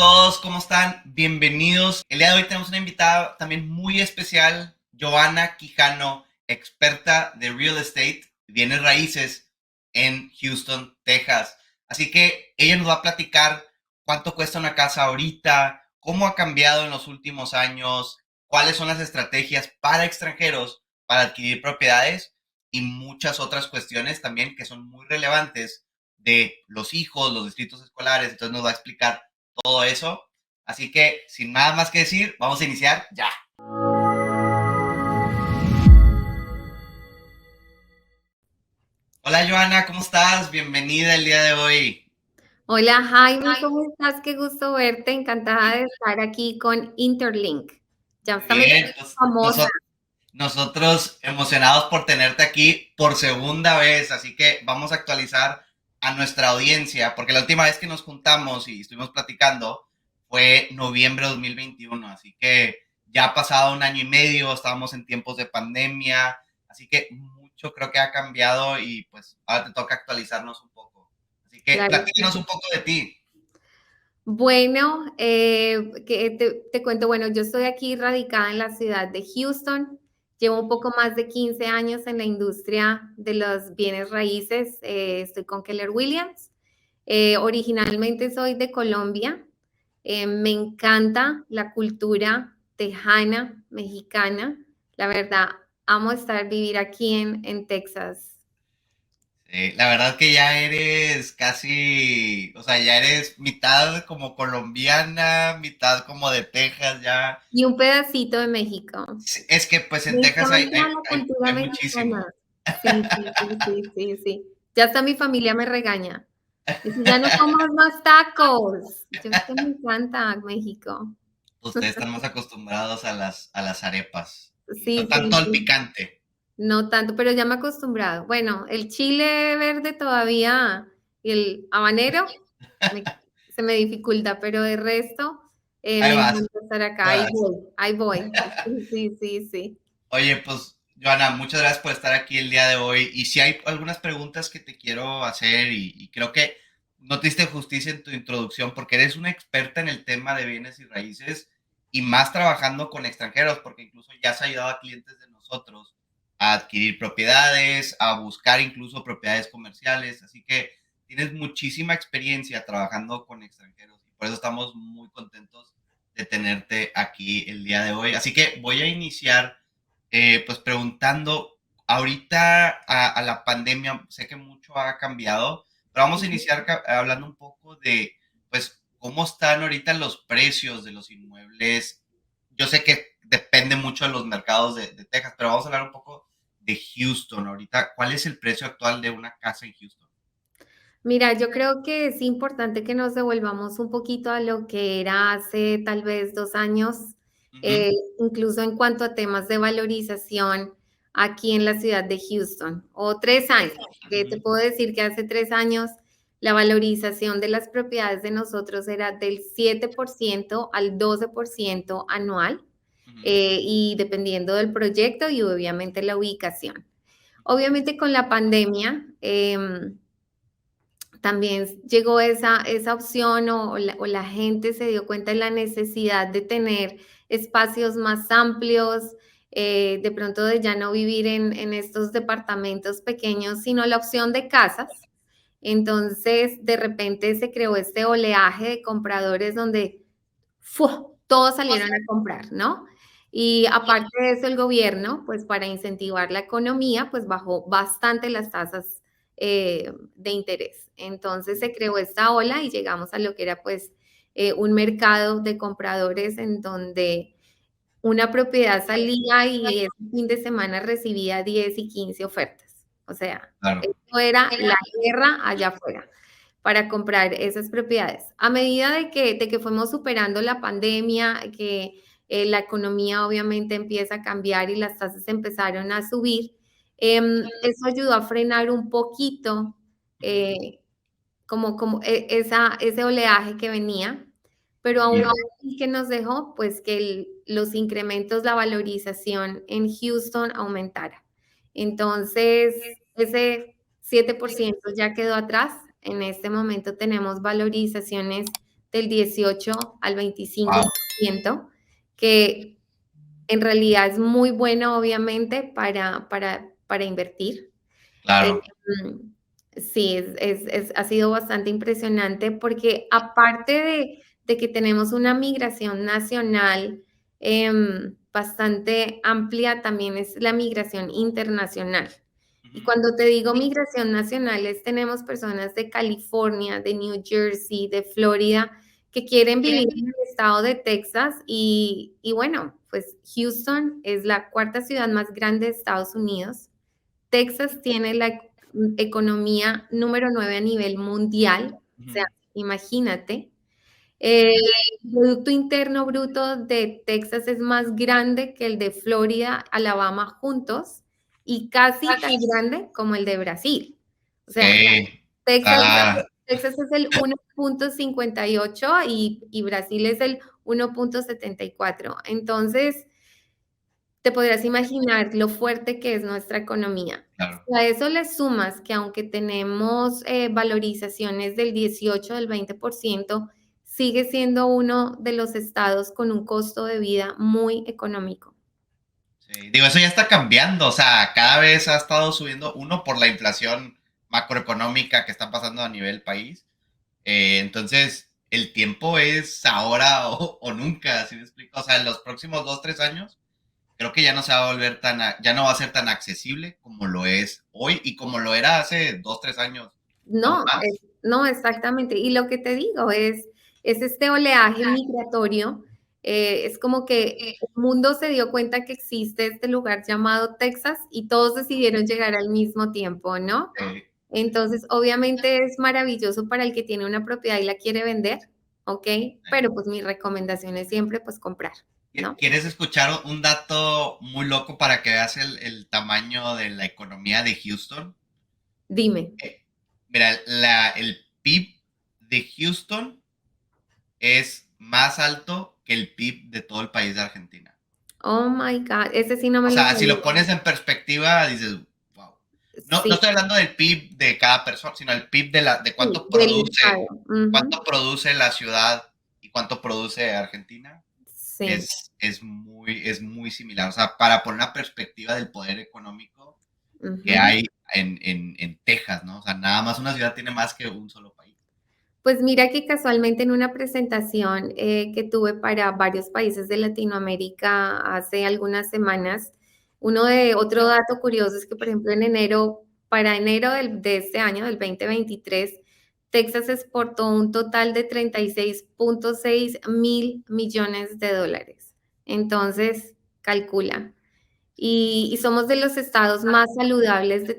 todos, ¿cómo están? Bienvenidos. El día de hoy tenemos una invitada también muy especial, Joana Quijano, experta de real estate, bienes raíces en Houston, Texas. Así que ella nos va a platicar cuánto cuesta una casa ahorita, cómo ha cambiado en los últimos años, cuáles son las estrategias para extranjeros para adquirir propiedades y muchas otras cuestiones también que son muy relevantes de los hijos, los distritos escolares. Entonces nos va a explicar todo eso. Así que, sin nada más que decir, vamos a iniciar ya. Hola Joana, ¿cómo estás? Bienvenida el día de hoy. Hola Jaime, ¿cómo estás? Qué gusto verte. Encantada de estar aquí con Interlink. Ya Muy está me bien, pues famosa. nosotros emocionados por tenerte aquí por segunda vez, así que vamos a actualizar a nuestra audiencia, porque la última vez que nos juntamos y estuvimos platicando fue noviembre de 2021, así que ya ha pasado un año y medio, estábamos en tiempos de pandemia, así que mucho creo que ha cambiado y pues ahora te toca actualizarnos un poco. Así que Claro que platícanos sí. un poco de ti. Bueno, que te cuento, bueno, yo estoy aquí radicada en la ciudad de Houston. Llevo un poco más de 15 años en la industria de los bienes raíces. Estoy con Keller Williams. Originalmente soy de Colombia. Me encanta la cultura tejana, mexicana. La verdad, amo vivir aquí en Texas. La verdad que ya eres casi, o sea, ya eres mitad como colombiana, mitad como de Texas, ya. Y un pedacito de México. Sí, es que pues en Me Texas hay, encanta hay, la hay, cultura hay mexicana. muchísimo. Sí, sí, sí, sí, sí, sí. Ya hasta mi familia me regaña. Dice, ya no comas más tacos. Yo es que me encanta México. Ustedes están más acostumbrados a las arepas y no Sí, tanto sí, al sí. picante. No tanto, pero ya me he acostumbrado. Bueno, el chile verde todavía y el habanero me- se me dificulta, pero de resto Ahí me vas, encanta estar acá. ahí Ahí vas. voy, ahí voy. Sí, sí, sí, sí. Oye, pues, Joana, muchas gracias por estar aquí el día de hoy. Y si hay algunas preguntas que te quiero hacer y creo que no te diste justicia en tu introducción porque eres una experta en el tema de bienes y raíces y más trabajando con extranjeros, porque incluso ya has ayudado a clientes de nosotros a adquirir propiedades, a buscar incluso propiedades comerciales. Así que tienes muchísima experiencia trabajando con extranjeros y por eso estamos muy contentos de tenerte aquí el día de hoy. Así que voy a iniciar pues preguntando, ahorita a la pandemia, sé que mucho ha cambiado, pero vamos a iniciar hablando un poco de, pues, cómo están ahorita los precios de los inmuebles. Yo sé que depende mucho de los mercados de Texas, pero vamos a hablar un poco de Houston ahorita. ¿Cuál es el precio actual de una casa en Houston? Mira, yo creo que es importante que nos devolvamos un poquito a lo que era hace tal vez 2 años, Ujú. eh, incluso en cuanto a temas de valorización aquí en la ciudad de Houston, o 3 años, que te Ujú. puedo decir que hace 3 años la valorización de las propiedades de nosotros era del 7% al 12% anual, Ujú. y dependiendo del proyecto y obviamente la ubicación. Obviamente con la pandemia, también llegó esa opción o la gente se dio cuenta de la necesidad de tener espacios más amplios, de pronto de ya no vivir en estos departamentos pequeños, sino la opción de casas. Entonces, de repente se creó este oleaje de compradores donde ¡fu! Todos salieron a comprar, ¿no? Y aparte de eso, el gobierno, pues para incentivar la economía, pues bajó bastante las tasas de interés. Entonces se creó esta ola y llegamos a lo que era pues un mercado de compradores en donde una propiedad salía y ese fin de semana recibía 10 y 15 ofertas. O sea, Claro. esto era la guerra allá afuera para comprar esas propiedades. A medida de que fuimos superando la pandemia, que la economía obviamente empieza a cambiar y las tasas empezaron a subir, eso ayudó a frenar un poquito Ujú. ese oleaje que venía, pero Muy aún bien. así que nos dejó pues que los incrementos, la valorización en Houston aumentara. Entonces, ese 7% ya quedó atrás. En este momento tenemos valorizaciones del 18 al Wow, 25%, que en realidad es muy bueno, obviamente, para invertir. Eh, claro. mm, sí, ha sido bastante impresionante porque aparte de que tenemos una migración nacional bastante amplia, también es la migración internacional. Y Ujú. cuando te digo migración nacional, tenemos personas de California, de New Jersey, de Florida, que quieren vivir en el estado de Texas y bueno, pues Houston es la cuarta ciudad más grande de Estados Unidos. Texas tiene la economía número 9 a nivel mundial, o sea, Ujú. imagínate. El Producto Interno Bruto de Texas es más grande que el de Florida, Alabama juntos y casi tan grande como el de Brasil. O sea, Sí, Texas, está, Texas es el 1,58 y Brasil es el 1,74. Entonces, te podrás imaginar lo fuerte que es nuestra economía. claro. Si a eso le sumas que aunque tenemos valorizaciones del 18, del 20%, sigue siendo uno de los estados con un costo de vida muy económico. Sí, digo, eso ya está cambiando, o sea, cada vez ha estado subiendo, uno por la inflación macroeconómica que está pasando a nivel país, entonces el tiempo es ahora o nunca, ¿sí me explico? O sea, en los próximos 2, 3 años, creo que ya no se va a volver ya no va a ser tan accesible como lo es hoy y como lo era hace 2, 3 años o No, más. no, exactamente. Y lo que te digo es este oleaje migratorio. Es como que el mundo se dio cuenta que existe este lugar llamado Texas y todos decidieron llegar al mismo tiempo, ¿no? Entonces, obviamente es maravilloso para el que tiene una propiedad y la quiere vender, ¿ok? Pero pues mi recomendación es siempre pues comprar, ¿no? ¿Quieres escuchar un dato muy loco para que veas el tamaño de la economía de Houston? Dime. Mira, el PIB de Houston es más alto que el PIB de todo el país de Argentina. Oh my God, ese sí no O me lo sea, si sabía. lo pones en perspectiva, dices, wow. No, no Sí, estoy hablando del PIB de cada persona, sino el PIB de sí, del estado. Ujú, cuánto produce la ciudad y cuánto produce Argentina. sí. Es muy similar. O sea, para poner una perspectiva del poder económico que Ujú. hay en Texas, ¿no? O sea, nada más una ciudad tiene más que un solo país. Pues mira que casualmente en una presentación que tuve para varios países de Latinoamérica hace algunas semanas, otro dato curioso es que, por ejemplo, para enero de este año, del 2023, Texas exportó un total de 36,6 mil millones de dólares. Entonces, calcula. Y somos de los estados más saludables de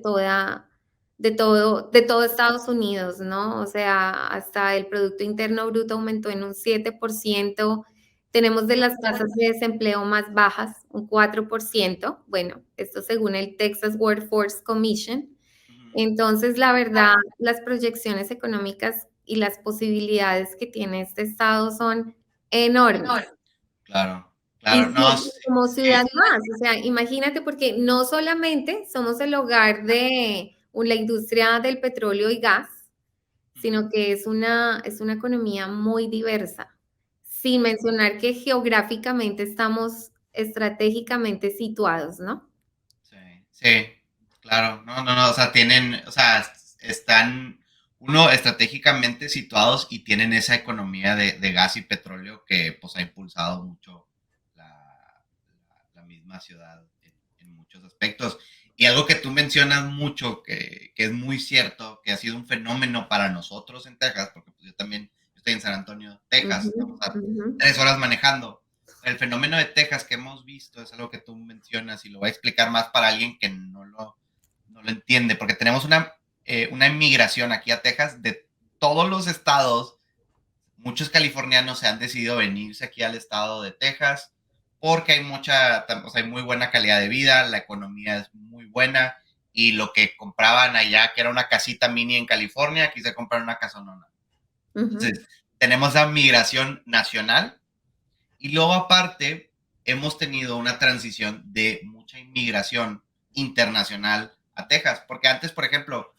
todo Estados Unidos, ¿no? O sea, hasta el Producto Interno Bruto aumentó en un 7%. Tenemos de las tasas de desempleo más bajas, un 4%. Bueno, esto según el Texas Workforce Commission. Ujú. Entonces, la verdad, las proyecciones económicas y las posibilidades que tiene este estado son enormes. Claro, Y claro, no, sí, como ciudad sí. más, o sea, imagínate, porque no solamente somos el hogar de la industria del petróleo y gas, Ujú. sino que es una economía muy diversa, sin mencionar que geográficamente estamos estratégicamente situados, ¿no? Sí, sí, claro, no, no, no, o sea, o sea, están uno estratégicamente situados y tienen esa economía de gas y petróleo que pues ha impulsado mucho la misma ciudad en muchos aspectos. Y algo que tú mencionas mucho, que es muy cierto, que ha sido un fenómeno para nosotros en Texas, porque pues yo también estoy en San Antonio, Texas, Ujú, estamos a ujú, 3 horas manejando. El fenómeno de Texas que hemos visto es algo que tú mencionas y lo voy a explicar más para alguien que no lo entiende, porque tenemos una inmigración aquí a Texas de todos los estados. Muchos californianos se han decidido venirse aquí al estado de Texas porque o sea, hay muy buena calidad de vida, la economía es muy buena y lo que compraban allá, que era una casita mini en California, aquí se compran una casonona. ujú, Entonces, tenemos la migración nacional y luego aparte hemos tenido una transición de mucha inmigración internacional a Texas, porque antes, por ejemplo,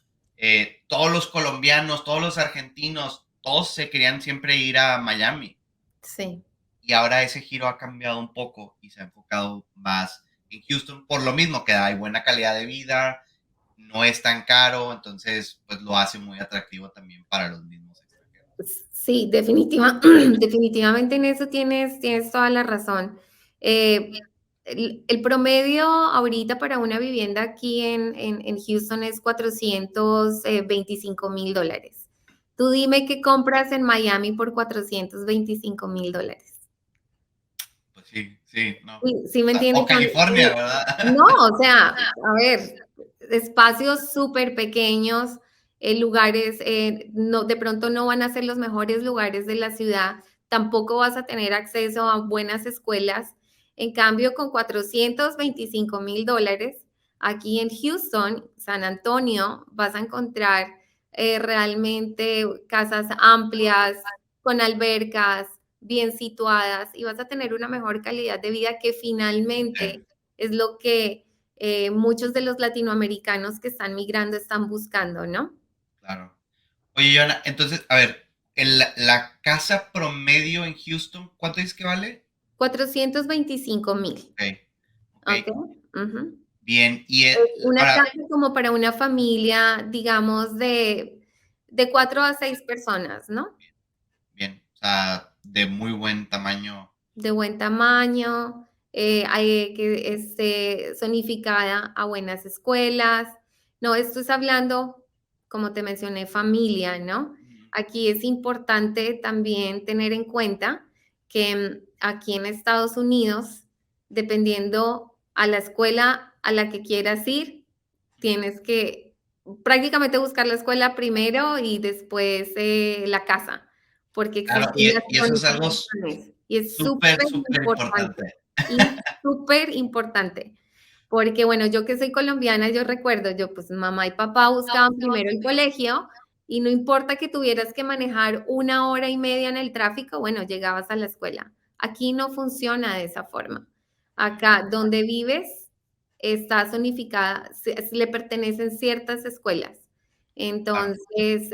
todos los colombianos, todos los argentinos, todos se querían siempre ir a Miami. Sí. Y ahora ese giro ha cambiado un poco y se ha enfocado más en Houston por lo mismo que hay buena calidad de vida, no es tan caro, entonces pues lo hace muy atractivo también para los mismos extranjeros. Sí, definitivamente en eso tienes toda la razón. El promedio ahorita para una vivienda aquí en Houston es $425,000. Tú dime qué compras en Miami por $425,000. Pues sí, sí, no. Sí, sí O me sea, entiendes. o California, ¿verdad? No, o sea, a ver, espacios súper pequeños, lugares, no, de pronto no van a ser los mejores lugares de la ciudad, tampoco vas a tener acceso a buenas escuelas. En cambio, con $425,000, aquí en Houston, San Antonio, vas a encontrar realmente casas amplias, con albercas, bien situadas, y vas a tener una mejor calidad de vida que Sí, finalmente es lo que muchos de los latinoamericanos que están migrando están buscando, ¿no? claro. Oye, Joana, entonces, a ver, la casa promedio en Houston, ¿cuánto dices que vale? 425,000, Ok, ok, ¿ok? Ujú. bien. Y Es una ahora, casa como para una familia, digamos, de 4 a 6 personas, ¿no? bien, o sea, de muy buen tamaño. De buen tamaño, hay que esté zonificada a buenas escuelas. No, esto es hablando, como te mencioné, familia, ¿no? Ujú, Aquí es importante también tener en cuenta que aquí en Estados Unidos, dependiendo a la escuela a la que quieras ir, ujú. tienes que prácticamente buscar la escuela primero y después la casa, porque Claro, existen las y eso es algo zonificaciones y es súper, súper súper importante, importante. y súper importante, porque bueno, yo que soy colombiana, yo recuerdo, yo pues mamá y papá buscaban primero el colegio y no importa que tuvieras que manejar 1 hora y media en el tráfico, bueno, llegabas a la escuela. Aquí no funciona de esa forma. Acá donde vives está zonificada, le pertenecen ciertas escuelas. Claro, Entonces,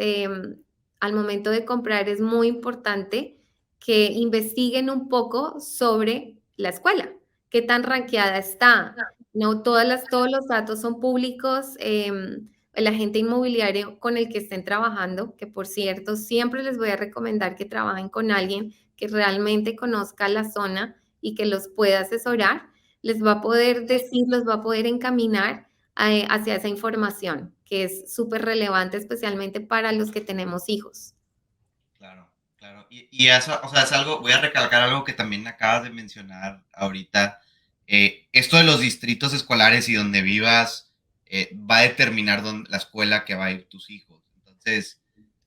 al momento de comprar es muy importante que investiguen un poco sobre la escuela, qué tan rankeada está. No todos los datos son públicos. El agente inmobiliario con el que estén trabajando, que por cierto, siempre les voy a recomendar que trabajen con alguien que realmente conozca la zona y que los pueda asesorar, les va a poder decir, los va a poder encaminar hacia esa información, que es súper relevante, especialmente para los que tenemos hijos. claro, claro. Y eso, o sea, es algo, voy a recalcar algo que también acabas de mencionar ahorita. Esto de los distritos escolares y donde vivas va a determinar la escuela que va a ir tus hijos. Entonces,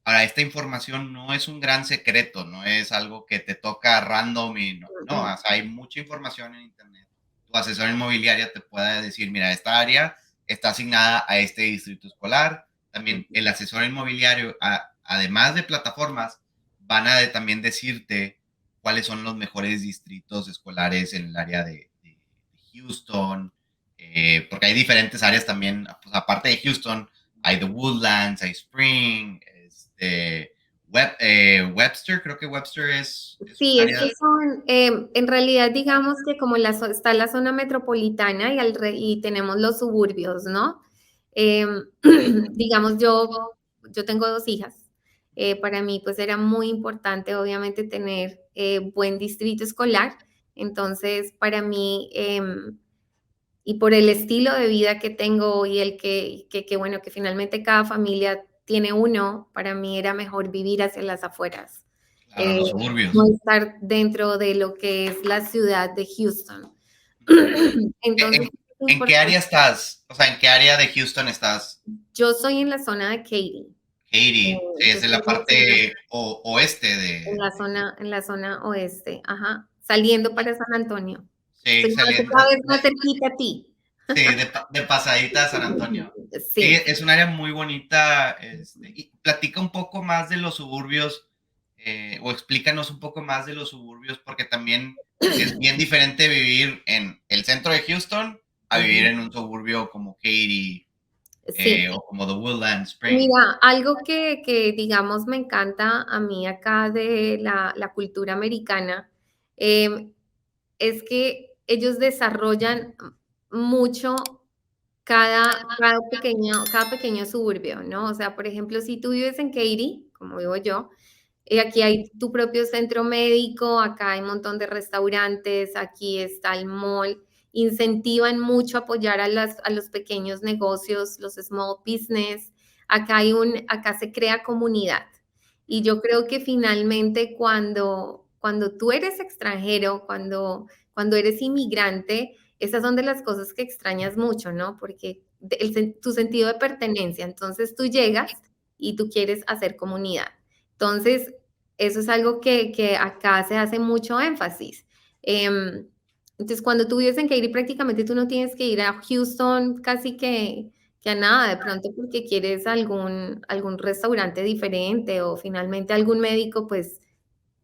ahora, esta información no es un gran secreto, no es algo que te toca random y no, no, o sea, hay mucha información en internet. Tu asesor inmobiliaria te puede decir, mira, esta área está asignada a este distrito escolar. También el asesor inmobiliario, además de plataformas, van a también decirte cuáles son los mejores distritos escolares en el área de Houston, porque hay diferentes áreas también, pues, aparte de Houston, hay The Woodlands, hay Spring, Webster, creo que Webster es un Sí, área. estos son, en realidad digamos que como está la zona metropolitana y tenemos los suburbios, ¿no? Em, digamos, yo tengo 2 hijas. Para mí, pues era muy importante, obviamente, tener buen distrito escolar. Entonces, para mí, y por el estilo de vida que tengo y el que, bueno, que finalmente cada familia tiene uno, para mí era mejor vivir hacia las afueras, Claro, eh, los no suburbios. estar dentro de lo que es la ciudad de Houston. Entonces, ¿En, es en qué área importante. estás? O sea, ¿en qué área de Houston estás? Yo soy en la zona de Katy. Katy, sí, Yo es de estoy la parte oeste en la zona oeste, ajá, saliendo para San Antonio. sí, Estoy saliendo, cada vez más cerquita a ti. sí, de pasadita a San Antonio. Sí, Sí. es un área muy bonita. Y platica un poco más de los suburbios, o explícanos un poco más de los suburbios, porque también es bien diferente vivir en el centro de Houston a vivir Ujú. en un suburbio como Katy. Sí. o como The Woodland Spring. Mira, algo que, digamos, me encanta a mí acá de la cultura americana, em, es que ellos desarrollan mucho cada pequeño suburbio, ¿no? O sea, por ejemplo, si tú vives en Katy, como vivo yo, aquí hay tu propio centro médico, acá hay un montón de restaurantes, aquí está el mall. Incentivan mucho apoyar a los pequeños negocios, los small business. Acá se crea comunidad. Y yo creo que finalmente cuando tú eres extranjero, cuando eres inmigrante, esas son de las cosas que extrañas mucho, ¿no? Porque tu sentido de pertenencia. Entonces tú llegas y tú quieres hacer comunidad. Entonces, eso es algo que acá se hace mucho énfasis. Em, entonces, cuando tú vives en Katy, prácticamente tú no tienes que ir a Houston casi que a nada, de pronto porque quieres algún restaurante diferente o finalmente algún médico, pues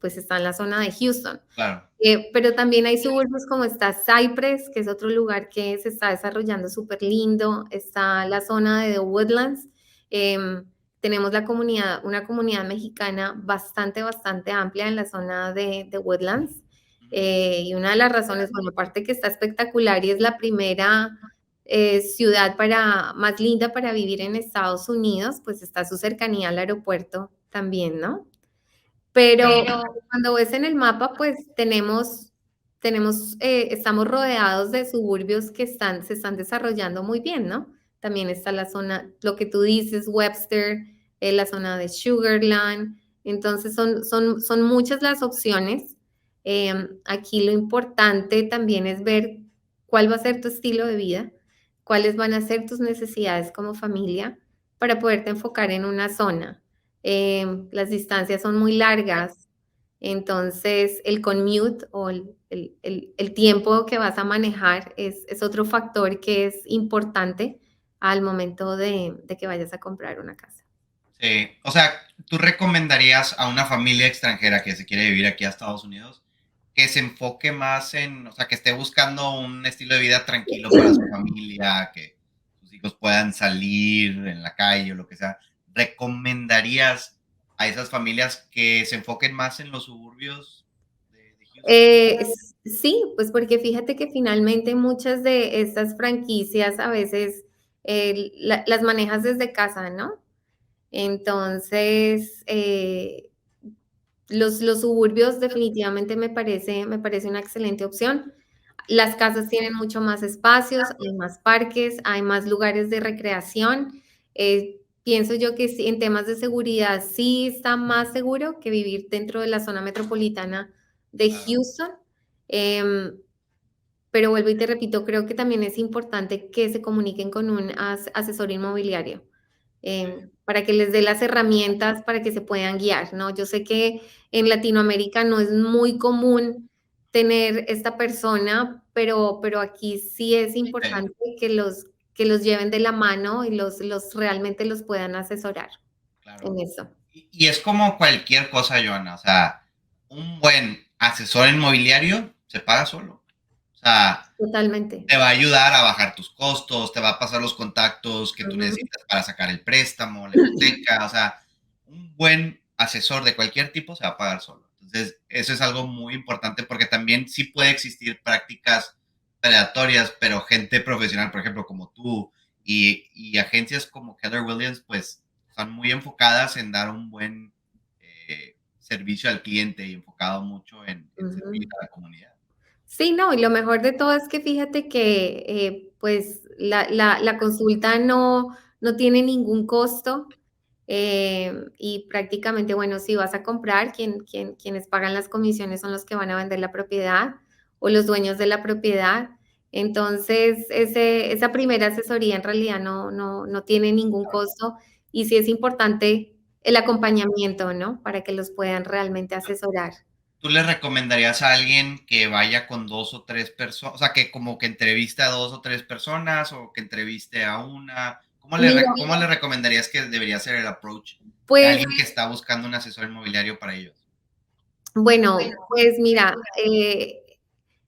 está en la zona de Houston. Claro. Pero también hay suburbios como está Cypress, que es otro lugar que se está desarrollando súper lindo. Está la zona de The Woodlands. em, Tenemos una comunidad mexicana bastante amplia en la zona de Woodlands. Ujú. Y una de las razones, bueno, aparte que está espectacular y es la primera ciudad más linda para vivir en Estados Unidos, pues está su cercanía al aeropuerto también, ¿no? Pero cuando ves en el mapa, pues estamos rodeados de suburbios que se están desarrollando muy bien, ¿no? También está la zona, lo que tú dices, Webster, la zona de Sugarland. Entonces son muchas las opciones. Aquí lo importante también es ver cuál va a ser tu estilo de vida, cuáles van a ser tus necesidades como familia para poderte enfocar en una zona. Las distancias son muy largas, entonces el commute o el tiempo que vas a manejar es otro factor que es importante al momento de que vayas a comprar una casa. Sí, o sea, ¿tú recomendarías a una familia extranjera que se quiere vivir aquí a Estados Unidos que se enfoque más en, o sea, que esté buscando un estilo de vida tranquilo para su familia, que sus hijos puedan salir en la calle o lo que sea? ¿Recomendarías a esas familias que se enfoquen más en los suburbios de Houston? Sí, pues porque fíjate que finalmente muchas de estas franquicias a veces las manejas desde casa, ¿no? Entonces, los suburbios definitivamente me parece una excelente opción. Las casas tienen mucho más espacios, hay más parques, hay más lugares de recreación. Pienso yo que sí, en temas de seguridad sí está más seguro que vivir dentro de la zona metropolitana de Claro, Houston. Em, pero vuelvo y te repito, creo que también es importante que se comuniquen con un asesor inmobiliario sí, para que les dé las herramientas para que se puedan guiar, ¿no? Yo sé que en Latinoamérica no es muy común tener esta persona, pero aquí sí es sí, importante que los lleven de la mano y los realmente los puedan asesorar claro. en eso. Y es como cualquier cosa, Joana, o sea, un buen asesor inmobiliario se paga solo. O sea, Totalmente. te va a ayudar a bajar tus costos, te va a pasar los contactos que tú Ujú. necesitas para sacar el préstamo, la hipoteca, o sea, un buen asesor de cualquier tipo se va a pagar solo. Entonces, eso es algo muy importante porque también sí puede existir prácticas predatorias, pero gente profesional, por ejemplo, como tú y agencias como Keller Williams, pues son muy enfocadas en dar un buen servicio al cliente y enfocado mucho en servir Ujú. a la comunidad. Sí, no, y lo mejor de todo es que fíjate que pues la consulta no tiene ningún costo y prácticamente, bueno, si vas a comprar, quienes pagan las comisiones son los que van a vender la propiedad o los dueños de la propiedad. Entonces, esa primera asesoría en realidad no tiene ningún costo y sí es importante el acompañamiento, ¿no? Para que los puedan realmente asesorar. ¿Tú le recomendarías a alguien que vaya con 2 o 3 personas? O sea, que como que entreviste a 2 o 3 personas o que entreviste a una. Mira, ¿Cómo le recomendarías que debería ser el approach de pues alguien que está buscando un asesor inmobiliario para ellos? bueno, pues mira,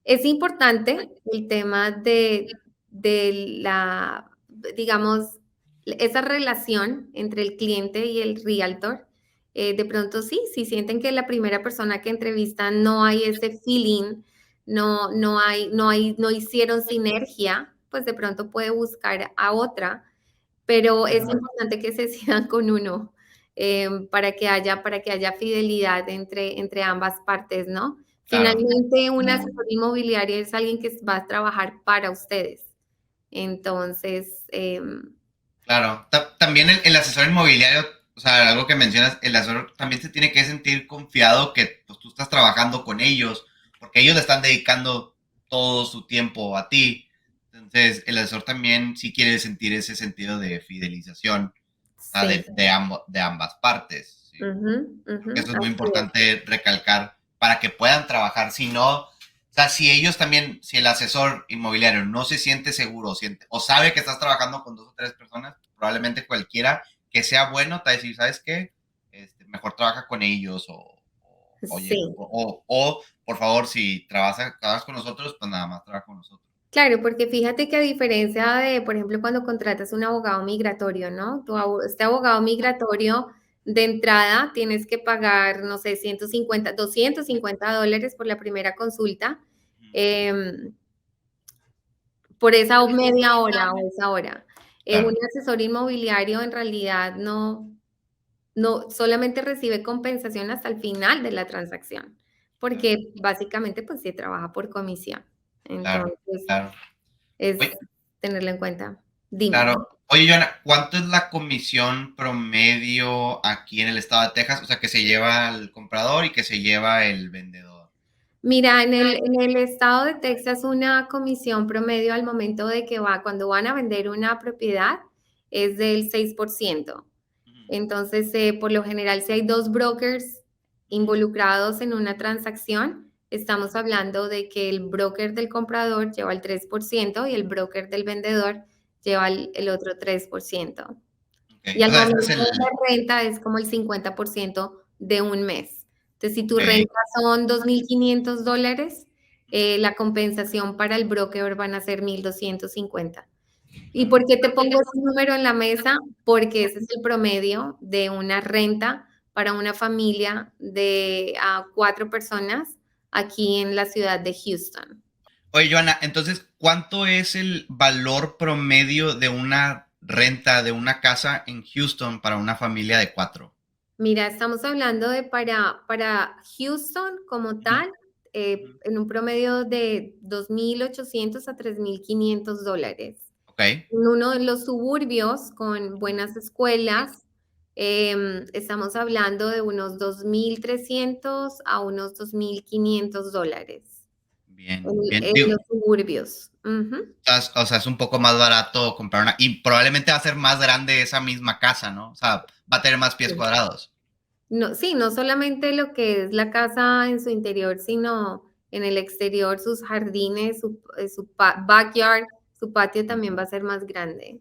es importante el tema de la, digamos, esa relación entre el cliente y el realtor, de pronto sí, si sienten que la primera persona que entrevistan no hay ese feeling, no hicieron sinergia, pues de pronto puede buscar a otra, pero es Ujú. importante que se sigan con uno, para que haya fidelidad entre ambas partes, ¿no? Claro. Finalmente, un asesor inmobiliario es alguien que va a trabajar para ustedes. Entonces, Claro, también el asesor inmobiliario, o sea, algo que mencionas, el asesor también se tiene que sentir confiado que pues, tú estás trabajando con ellos, porque ellos le están dedicando todo su tiempo a ti. Entonces, el asesor también sí quiere sentir ese sentido de fidelización, o sea, sí. de ambas partes. ¿Sí? Ujú, ujú, Porque eso es muy así es. importante recalcar para que puedan trabajar. Si no, o sea, si ellos también, si el asesor inmobiliario no se siente seguro o sabe que estás trabajando con dos o tres personas, probablemente cualquiera que sea bueno te va a decir, ¿sabes qué? Mejor trabaja con ellos oye, Sí. por favor, si trabajas con nosotros, pues nada más trabaja con nosotros. Claro, porque fíjate que a diferencia de, por ejemplo, cuando contratas un abogado migratorio, ¿no? Este abogado migratorio de entrada tienes que pagar, no sé, 150, $250 por la primera consulta, em, por esa media hora o esa hora. Un Claro, asesor inmobiliario en realidad no solamente recibe compensación hasta el final de la transacción, claro, porque básicamente pues se trabaja por comisión. claro, Entonces, claro. es Oye, tenerlo en cuenta. Dime. claro. Oye, Joana, ¿cuánto es la comisión promedio aquí en el estado de Texas? O sea, que se lleva el comprador y que se lleva el vendedor. Mira, en el estado de Texas, una comisión promedio al momento de que cuando van a vender una propiedad, es del 6%. Ujú, Entonces, por lo general, si hay dos brokers ujú, involucrados en una transacción, estamos hablando de que el broker del comprador lleva el 3% y el broker del vendedor lleva el otro 3%. ok. Y O al sea, este momento es el. de la renta es como el 50% de un mes. Entonces, si tu Ok. renta son $2,500, la compensación para el broker van a ser 1,250. ¿Y Claro, por qué te pongo ese número en la mesa? Porque ese es el promedio de una renta para una familia de 4 personas aquí en la ciudad de Houston. oye, Joana, entonces, ¿cuánto es el valor promedio de una renta de una casa en Houston para una familia de cuatro? Mira, estamos hablando de para Houston como Ujú, tal, ujú. en un promedio de 2,800 a $3,500. Ok. En uno de los suburbios con Ujú, buenas escuelas, estamos hablando de unos 2,300 a unos $2,500 bien, bien. en Digo, los suburbios. Ujú. o sea, es un poco más barato comprar una. Y probablemente va a ser más grande esa misma casa, ¿no? O sea, va a tener más pies Sí. cuadrados. No, sí, no solamente lo que es la casa en su interior, sino en el exterior, sus jardines, backyard, su patio Ujú, también va a ser más grande.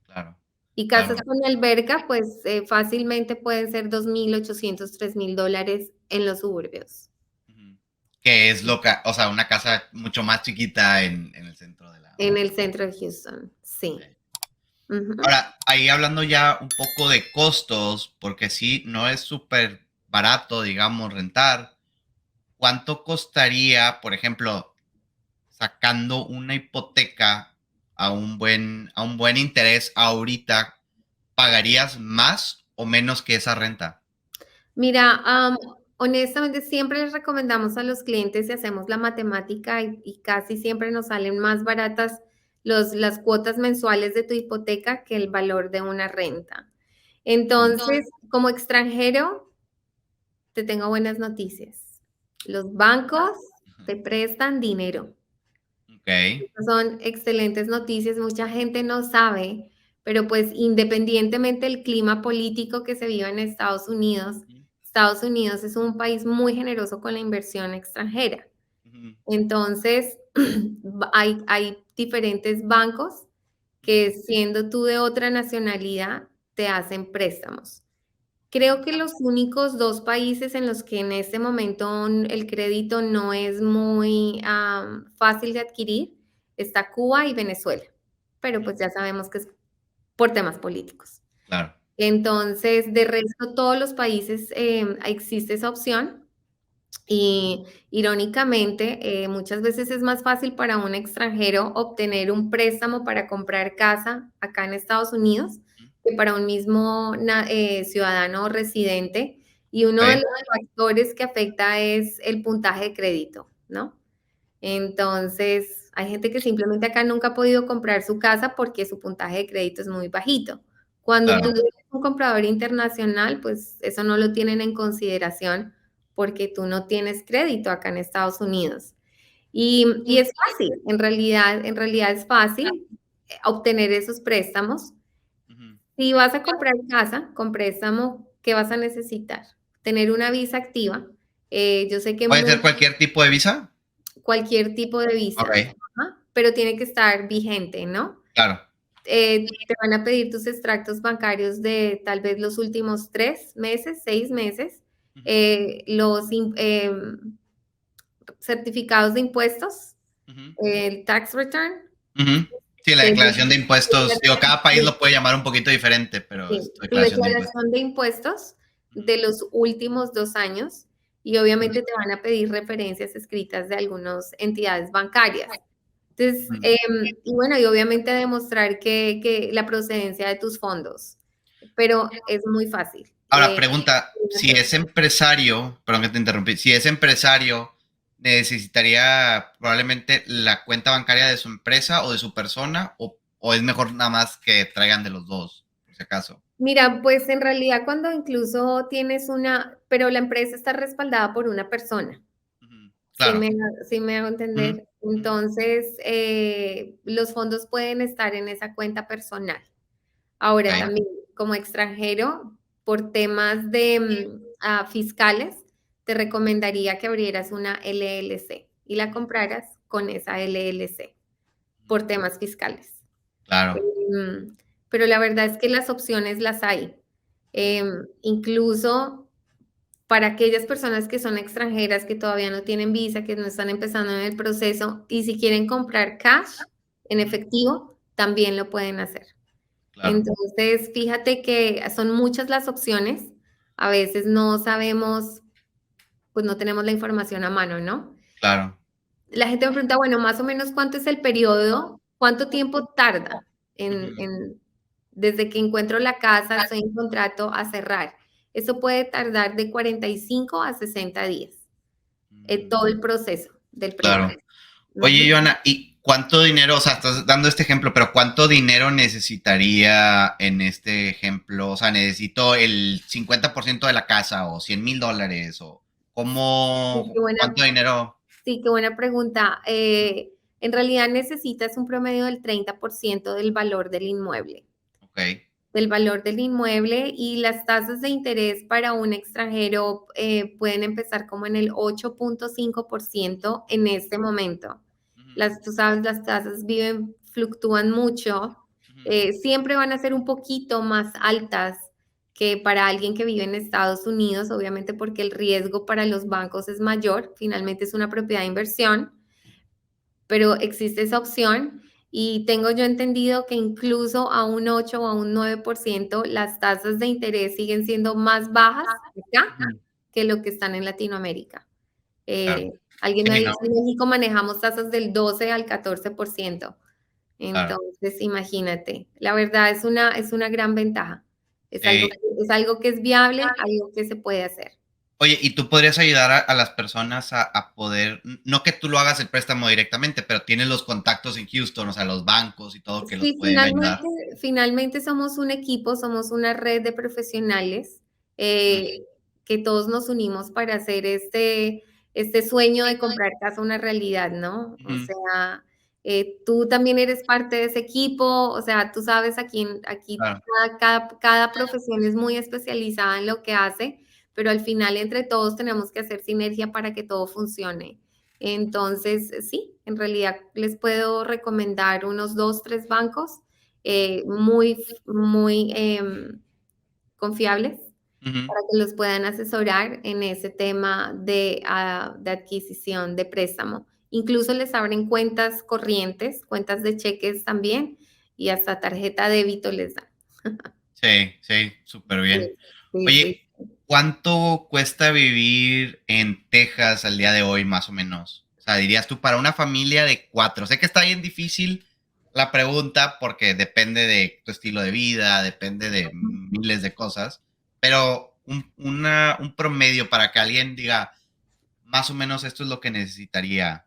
claro, Y casas claro. con alberca, pues fácilmente pueden ser 2,800, $3,000 en los suburbios, Ujú. Que es loca, o sea, una casa mucho más chiquita en el centro de la. en el centro de Houston. Sí. Ok. Ujú. Ahora, ahí hablando ya un poco de costos, porque sí, no es súper barato, digamos, rentar. ¿Cuánto costaría, por ejemplo, sacando una hipoteca a un buen interés ahorita? ¿Pagarías más o menos que esa renta? Mira, honestamente siempre les recomendamos a los clientes si hacemos la matemática y casi siempre nos salen más baratas las cuotas mensuales de tu hipoteca que el valor de una renta. Ujú, Entonces, como extranjero, te tengo buenas noticias. Los bancos ujú. te prestan dinero. Ok. Son excelentes noticias, mucha gente no sabe, pero pues independientemente del clima político que se vive en Ujú, Estados Unidos es un país muy generoso con la inversión extranjera. ujú, Entonces, hay diferentes bancos ujú, que siendo tú de otra nacionalidad, te hacen préstamos. Creo que los únicos dos países en los que en este momento el crédito no es muy fácil de adquirir está Cuba y Venezuela, pero ujú. pues ya sabemos que es por temas políticos. Claro, Entonces, de resto, todos los países existe esa opción. Y irónicamente, muchas veces es más fácil para un extranjero obtener un préstamo para comprar casa acá en Estados Unidos que para un mismo ciudadano residente. Y uno de ok, los factores que afecta es el puntaje de crédito, ¿no? Entonces, hay gente que simplemente acá nunca ha podido comprar su casa porque su puntaje de crédito es muy bajito. Cuando tú claro. eres un comprador internacional, pues eso no lo tienen en consideración porque tú no tienes crédito acá en Estados Unidos. Y es fácil, en realidad es fácil obtener esos préstamos. Ujú. Si vas a comprar casa con préstamo, ¿qué vas a necesitar? Tener una visa activa. Yo sé que ¿Puede ser cualquier tipo de visa? cualquier tipo de visa, Ok, ajá, pero tiene que estar vigente, ¿no? claro. Te van a pedir tus extractos bancarios de tal vez los últimos 3 meses, 6 meses, Ujú, certificados de impuestos, ujú, el tax return, ujú. Sí, la que es declaración de impuestos, digo, cada país tu lo puede llamar un poquito diferente, pero es tu tu declaración de impuestos. declaración de impuestos Ujú, de los últimos 2 años y obviamente te van a pedir referencias escritas de algunas entidades bancarias. Entonces, ujú. y bueno, y obviamente demostrar que la procedencia de tus fondos, pero es muy fácil. Ahora, pregunta, si es empresario, perdón que te interrumpí, si es empresario, ¿necesitaría probablemente la cuenta bancaria de su empresa o de su persona? ¿O es mejor nada más que traigan de los dos, por si acaso? Mira, pues en realidad cuando incluso tienes pero la empresa está respaldada por una persona, Ujú, ¿sí claro. me, sí me hago Ujú, entender? ujú, Entonces, los fondos pueden estar en esa cuenta personal. ok, Ahora también, como extranjero, por temas de fiscales, te recomendaría que abrieras una LLC y la compraras con esa LLC ujú, por temas fiscales. claro, Em, pero la verdad es que las opciones las hay. ujú, Incluso para aquellas personas que son extranjeras, que todavía no tienen visa, que no están empezando en el proceso, y si quieren comprar cash en ujú, efectivo, también lo pueden hacer. claro, Entonces, fíjate que son muchas las opciones. A veces no sabemos, pues no tenemos la información a mano, ¿no? claro. La gente me pregunta, bueno, más o menos cuánto es el periodo, cuánto tiempo tarda Ujú, desde que encuentro la casa, estoy en contrato a cerrar. Eso puede tardar de 45 a 60 días, mm, todo el proceso del claro. préstamo. Oye, Ujú. Joana, ¿y cuánto dinero, o sea, estás dando este ejemplo, pero cuánto dinero necesitaría en este ejemplo? O sea, necesito el 50% de la casa o $100,000 o Sí, cómo, cuánto dinero. sí, qué buena pregunta. En realidad necesitas un promedio del 30% Ok. del valor del inmueble y las tasas de interés para un extranjero pueden empezar como en el 8,5% en este momento. Ujú, Tú sabes, las tasas fluctúan mucho, ujú, siempre van a ser un poquito más altas que para alguien que vive en Estados Unidos, obviamente porque el riesgo para los bancos es mayor, finalmente es una propiedad de inversión, pero existe esa opción y tengo yo entendido que incluso a un 8 o a un 9% las tasas de interés siguen siendo más bajas acá ujú, que lo que están en Latinoamérica. claro. Alguien me ha Sí, no, dicho, en México manejamos tasas del 12 al 14%. claro. Entonces, imagínate, la verdad es una gran ventaja. Sí. Es algo que es viable, algo que se puede hacer. Oye, ¿y tú podrías ayudar a las personas a poder, no que tú lo hagas el préstamo directamente, pero tienes los contactos en Houston, o sea, los bancos y todo que los Sí, pueden ayudar? finalmente somos un equipo, somos una red de profesionales Ujú, eh, que todos nos unimos para hacer este sueño de comprar casa una realidad, ¿no? O ujú, sea, tú también eres parte de ese equipo, o sea, tú sabes, aquí claro, cada profesión es muy especializada en lo que hace, pero al final entre todos tenemos que hacer sinergia para que todo funcione. Entonces, sí, en realidad les puedo recomendar unos 2, 3 bancos muy confiables ujú, para que los puedan asesorar en ese tema de adquisición de préstamo. Incluso les abren cuentas corrientes, cuentas de cheques también, y hasta tarjeta débito les dan. Sí, sí, súper Sí, bien. sí, sí. Oye, ¿cuánto cuesta vivir en Texas al día de hoy, más o menos? O sea, dirías tú, para una familia de 4. Sé que está bien difícil la pregunta porque depende de tu estilo de vida, depende de miles de cosas, pero un promedio para que alguien diga, más o menos esto es lo que necesitaría.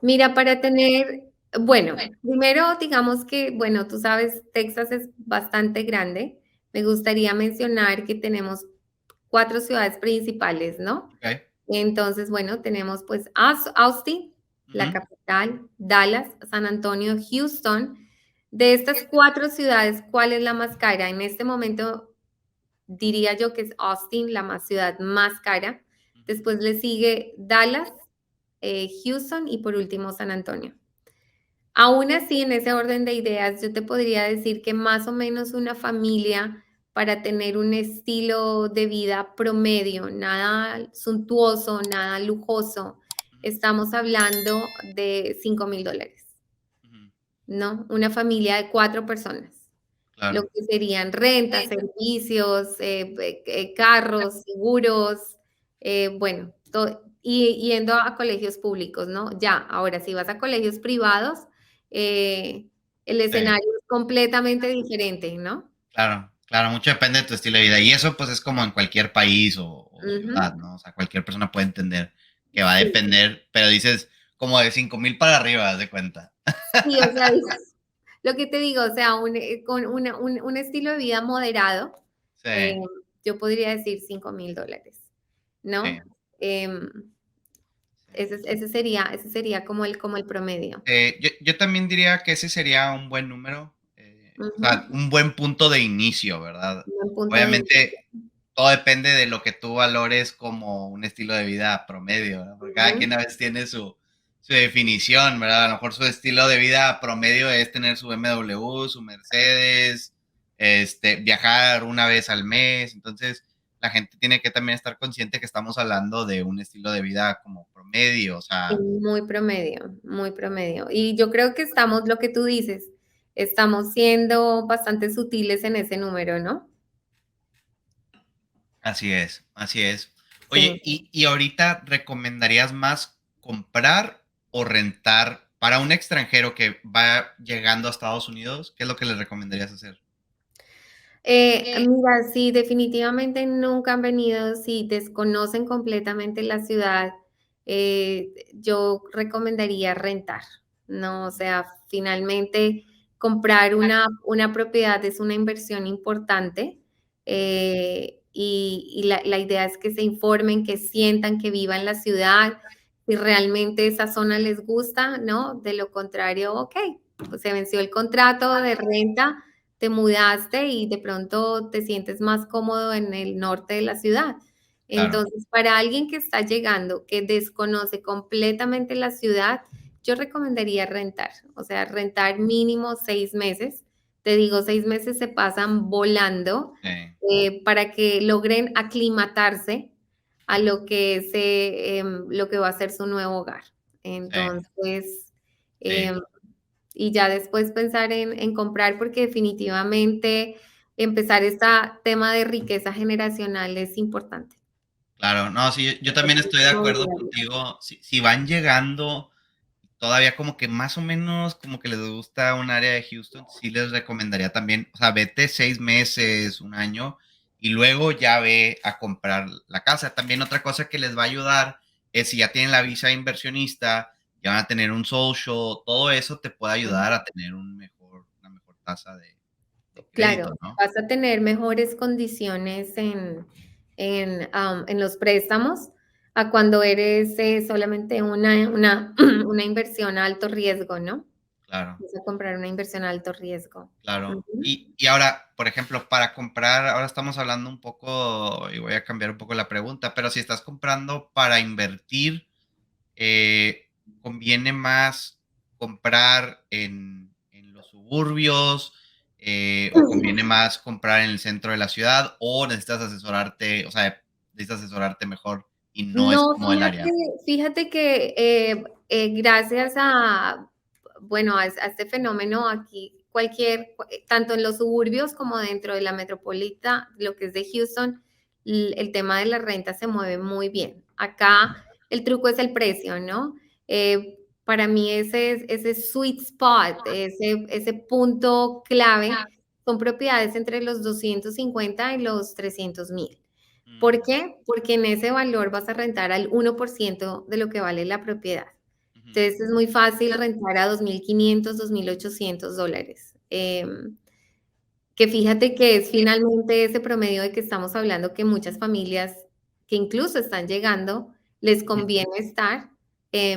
Mira, para tener, bueno, primero digamos que, bueno, tú sabes, Texas es bastante grande. Me gustaría mencionar que tenemos 4 ciudades principales, ¿no? Ok. Entonces, bueno, tenemos pues Austin, la Ujú. capital, Dallas, San Antonio, Houston. De estas 4 ciudades, ¿cuál es la más cara? En este momento diría yo que es Austin, la más ciudad más cara. Ujú. Después le sigue Dallas, Houston y por último San Antonio. Aún así, en ese orden de ideas, yo te podría decir que más o menos una familia para tener un estilo de vida promedio, nada suntuoso, nada lujoso, Ujú. estamos hablando de $5,000, Ujú. ¿no? Una familia de 4 personas, lo Claro. que serían rentas, servicios, carros, seguros, bueno, y yendo a colegios públicos, ¿no? Ya, ahora si vas a colegios privados, eh, el Sí. escenario es completamente diferente, ¿no? Claro, claro, mucho depende de tu estilo de vida. Y eso pues es como en cualquier país o Ujú. ciudad, ¿no? O sea, cualquier persona puede entender que va a Sí, depender, pero dices como de 5,000 para arriba, haz de cuenta. sí, o sea, lo que te digo, o sea, con un estilo de vida moderado, Sí, eh, yo podría decir $5,000, sí, ¿no? Em, sí. ese sería como el promedio. Yo también diría que ese sería un buen número, o sea, Ujú. un buen punto de inicio, ¿verdad? Un buen punto de vista. Obviamente, todo depende de lo que tú valores como un estilo de vida promedio, ¿verdad? Porque cada Ujú. quien a veces tiene su definición, ¿verdad? A lo mejor su estilo de vida promedio es tener su BMW, su Mercedes, viajar una vez al mes. Entonces, la gente tiene que también estar consciente que estamos hablando de un estilo de vida como promedio, o Sí, sea, muy promedio, muy promedio. Y yo creo que estamos, lo que tú dices, estamos siendo bastante sutiles en ese número, ¿no? así es, así es. Sí. Oye, ¿y ahorita recomendarías más comprar o rentar para un extranjero que va llegando a Estados Unidos? ¿Qué es lo que le recomendarías hacer? Mira, sí, definitivamente nunca han venido, si desconocen completamente la ciudad, yo recomendaría rentar, ¿no? O Ujú. sea, finalmente comprar una propiedad es una inversión importante, y la idea es que se informen, que sientan, que vivan la ciudad, si realmente esa zona les gusta, ¿no? De lo contrario, ok, pues se venció el contrato de renta, te mudaste y de pronto te sientes más cómodo en el norte de la ciudad. Claro, Entonces, para alguien que está llegando, que desconoce completamente la ciudad, yo recomendaría rentar, o sea, rentar mínimo 6 meses. Te digo, 6 meses se pasan volando, sí, para que logren aclimatarse a lo que es, lo que va a ser su nuevo hogar. sí, Entonces, sí. em, y ya después pensar en comprar, porque definitivamente empezar este tema de riqueza generacional es importante. Claro, no, sí, yo también estoy de No acuerdo olvidarlo. contigo. Si van llegando todavía como que más o menos como que les gusta un área de Houston, sí les recomendaría también, o sea, vete 6 meses, un año, y luego ya ve a comprar la casa. También otra cosa que les va a ayudar es si ya tienen la visa de inversionista, ya van a tener un social, todo eso te puede ayudar a tener una mejor tasa de Claro, crédito, ¿no? vas a tener mejores condiciones en los préstamos a cuando eres solamente una inversión a alto riesgo, ¿no? Claro. Vas a comprar una inversión a alto riesgo. Claro. Ujú. Y ahora, por ejemplo, para comprar, ahora estamos hablando un poco, y voy a cambiar un poco la pregunta, pero si estás comprando para invertir, ¿conviene más comprar en los suburbios, o conviene más comprar en el centro de la ciudad, o necesitas asesorarte, o sea, necesitas asesorarte mejor y no es No, como el área? fíjate que gracias a, bueno, a este fenómeno aquí tanto en los suburbios como dentro de la metropolita, lo que es de Houston, el tema de la renta se mueve muy bien. Acá el truco es el precio, ¿no? Para mí ese sweet spot, ese punto clave, son propiedades entre los 250 y los 300,000. Mm, ¿Por qué? Porque en ese valor vas a rentar al 1% de lo que vale la propiedad. ujú. Entonces es muy fácil rentar a 2.500, $2.800. Que fíjate que es finalmente ese promedio de que estamos hablando que muchas familias que incluso están llegando, les conviene estar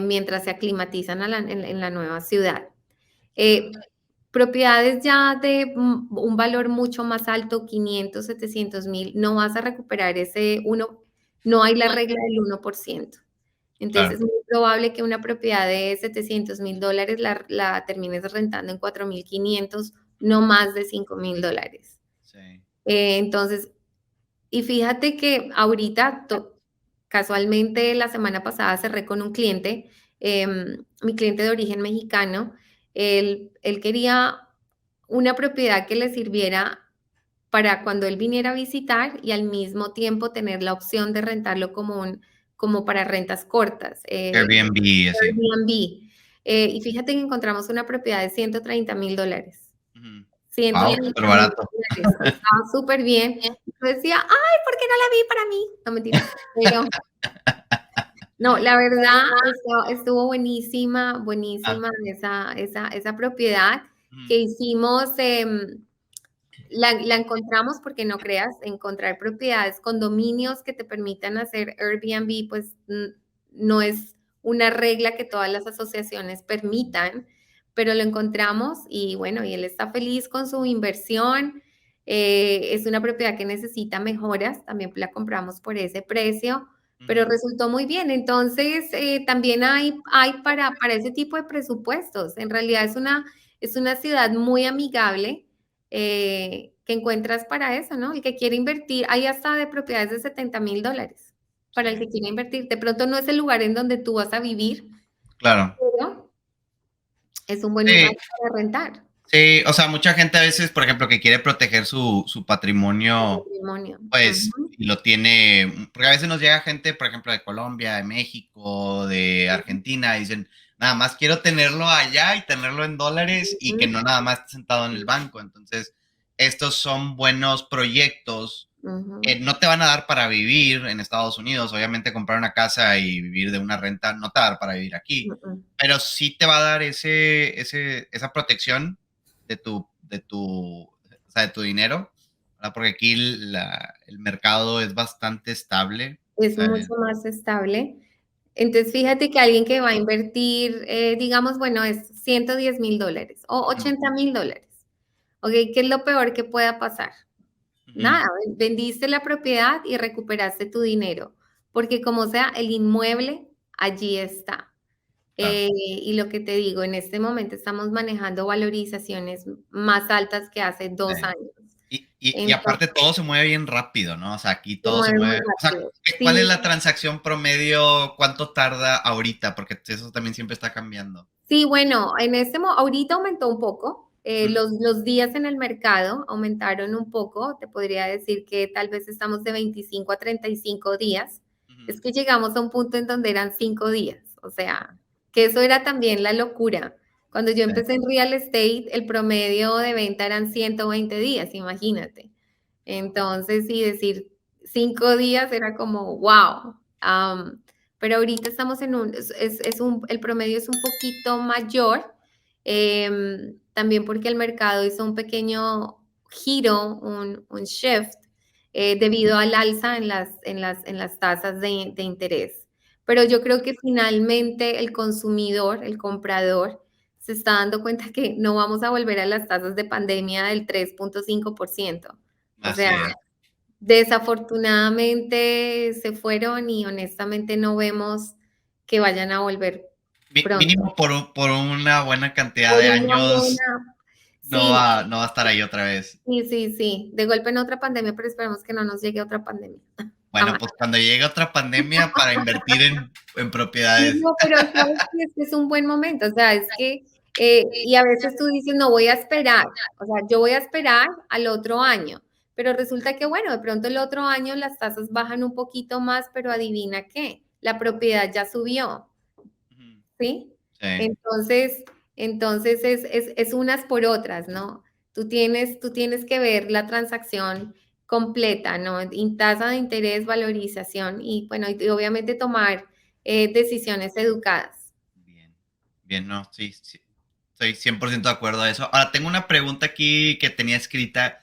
mientras se aclimatizan en la nueva ciudad. Eh, Propiedades ya de un valor mucho más alto, 500, 700,000, no vas a recuperar ese uno, no hay la regla del 1%. Entonces Claro, es muy probable que una propiedad de $700,000 la termines rentando en 4.500, no más de $5,000. sí. Entonces, y fíjate que ahorita, casualmente la semana pasada cerré con un cliente, mi cliente de origen mexicano, él quería una propiedad que le sirviera para cuando él viniera a visitar y al mismo tiempo tener la opción de rentarlo como para rentas cortas, Airbnb, así. Airbnb. Y fíjate que encontramos una propiedad de $130,000. ciento Wow, treinta súper mil barato. dólares. Estaba súper bien. Yo decía, ay, ¿por qué no la vi para mí? No, mentiras. Pero no, la verdad estuvo buenísima, Ah, buenísima esa propiedad ujú, que hicimos. La encontramos porque no creas, encontrar propiedades, condominios que te permitan hacer Airbnb, pues no es una regla que todas las asociaciones permitan, pero lo encontramos y bueno, y él está feliz con su inversión. Es una propiedad que necesita mejoras, también la compramos por ese precio, pero ujú. resultó muy bien. Entonces, también hay para ese tipo de presupuestos. En realidad es una ciudad muy amigable que encuentras para eso, ¿no? El que quiere invertir, hay hasta de propiedades de $70,000 Sí, para el que quiere invertir. De pronto no es el lugar en donde tú vas a vivir, claro. pero es un buen lugar Sí, para rentar sí, o sea, mucha gente a veces, por ejemplo, que quiere proteger su el patrimonio, patrimonio. pues, Ujú, y lo tiene, porque a veces nos llega gente, por ejemplo, de Colombia, de México, de Argentina, y dicen, nada más quiero tenerlo allá y tenerlo en dólares y que ujú, no nada más esté sentado en el banco. Entonces, estos son buenos proyectos que ujú, no te van a dar para vivir en Estados Unidos. Obviamente comprar una casa y vivir de una renta no te va a dar para vivir aquí, ujú. pero sí te va a dar esa protección o sea, de tu dinero, ¿verdad? Porque aquí el mercado es bastante estable. O Es sea, mucho más estable. Entonces, fíjate que alguien que va a invertir, digamos, bueno, es $110,000 o ujú, $80,000. ¿Ok? ¿Qué es lo peor que pueda pasar? ujú, Nada, vendiste la propiedad y recuperaste tu dinero, porque como sea, el inmueble allí está. claro. Y lo que te digo, en este momento estamos manejando valorizaciones más altas que hace Sí. 2 años. Y Entonces, aparte todo se mueve bien rápido, ¿no? O sea, aquí se todo se mueve muy mueve. O sea, rápido. ¿cuál es Sí, la transacción promedio? ¿Cuánto tarda ahorita? Porque eso también siempre está cambiando. sí, bueno, ahorita aumentó un poco. Ujú, Los días en el mercado aumentaron un poco. Te podría decir que tal vez estamos de 25 a 35 días. ujú, Es que llegamos a un punto en donde eran 5 días. O sea, que eso era también la locura. Cuando yo sí, empecé en real estate, el promedio de venta eran 120 días, imagínate. Entonces, sí, decir 5 días era como, wow. Pero ahorita estamos el promedio es un poquito mayor, también porque el mercado hizo un pequeño giro, un shift, debido al alza en las tasas de interés. Pero yo creo que finalmente el consumidor, el comprador, se está dando cuenta que no vamos a volver a las tasas de pandemia del 3.5%. O así sea, es. desafortunadamente se fueron y honestamente no vemos que vayan a volver pronto. Mínimo por una buena cantidad Por de una años buena, no sí, no va a estar ahí otra vez. sí, sí, sí. De golpe en otra pandemia, pero esperemos que no nos llegue otra pandemia. Bueno, Jamás. pues cuando llegue otra pandemia para invertir en Sí, propiedades. no, pero sabes que este es un buen momento. O sea, es que Y a veces tú dices, no voy a esperar, o sea, yo voy a esperar al otro año, pero resulta que, bueno, de pronto el otro año las tasas bajan un poquito más, pero adivina qué, la propiedad ya subió, Ujú. ¿sí? Sí. Entonces, entonces es unas por otras, ¿no? Tú tienes que ver la transacción completa, ¿no? En tasa de interés, valorización y, bueno, y obviamente tomar decisiones educadas. Bien, bien, no, sí, sí, estoy 100% de acuerdo a eso. Ahora, tengo una pregunta aquí que tenía escrita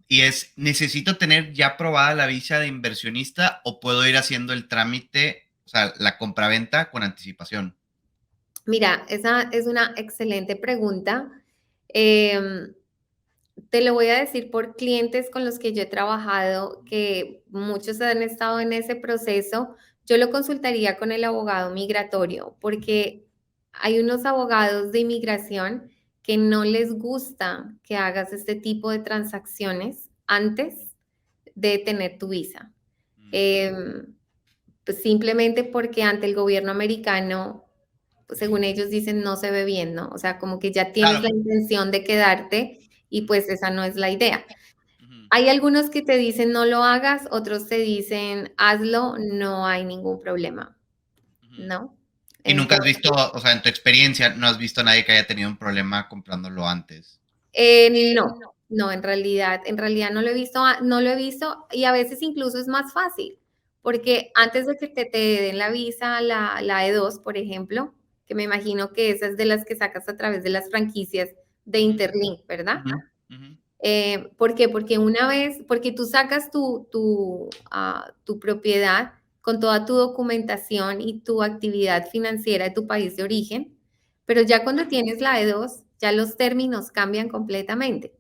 y es, ¿necesito tener ya aprobada la visa de inversionista o puedo ir haciendo el trámite, o sea, la compraventa con anticipación? Mira, esa es una excelente pregunta. Em, Te lo voy a decir por clientes con los que yo he trabajado, que muchos han estado en ese proceso. Yo lo consultaría con el abogado migratorio, porque hay unos abogados de inmigración que no les gusta que hagas este tipo de transacciones antes de tener tu visa. Mm, Em, pues simplemente porque ante el gobierno americano, pues según ellos dicen, no se ve bien, ¿no? O sea, como que ya tienes claro. la intención de quedarte y Ujú, pues esa no es la idea. ujú, Hay algunos que te dicen no lo hagas, otros te dicen hazlo, no hay ningún problema, ujú. ¿no? Y nunca has Entonces, visto, o sea, en tu experiencia, no has visto a nadie que haya tenido un problema comprándolo antes. no, no, en realidad no lo he visto, no lo he visto y a veces incluso es más fácil, porque antes de que te den la visa, la E2, por ejemplo, que me imagino que esa es de las que sacas a través de las franquicias de Ujú, Interlink, ¿verdad? ujú, ujú, ¿Por qué? Porque tú sacas tu propiedad con toda tu documentación y tu actividad financiera de tu país de origen, pero ya cuando tienes la E2, ya los términos cambian completamente.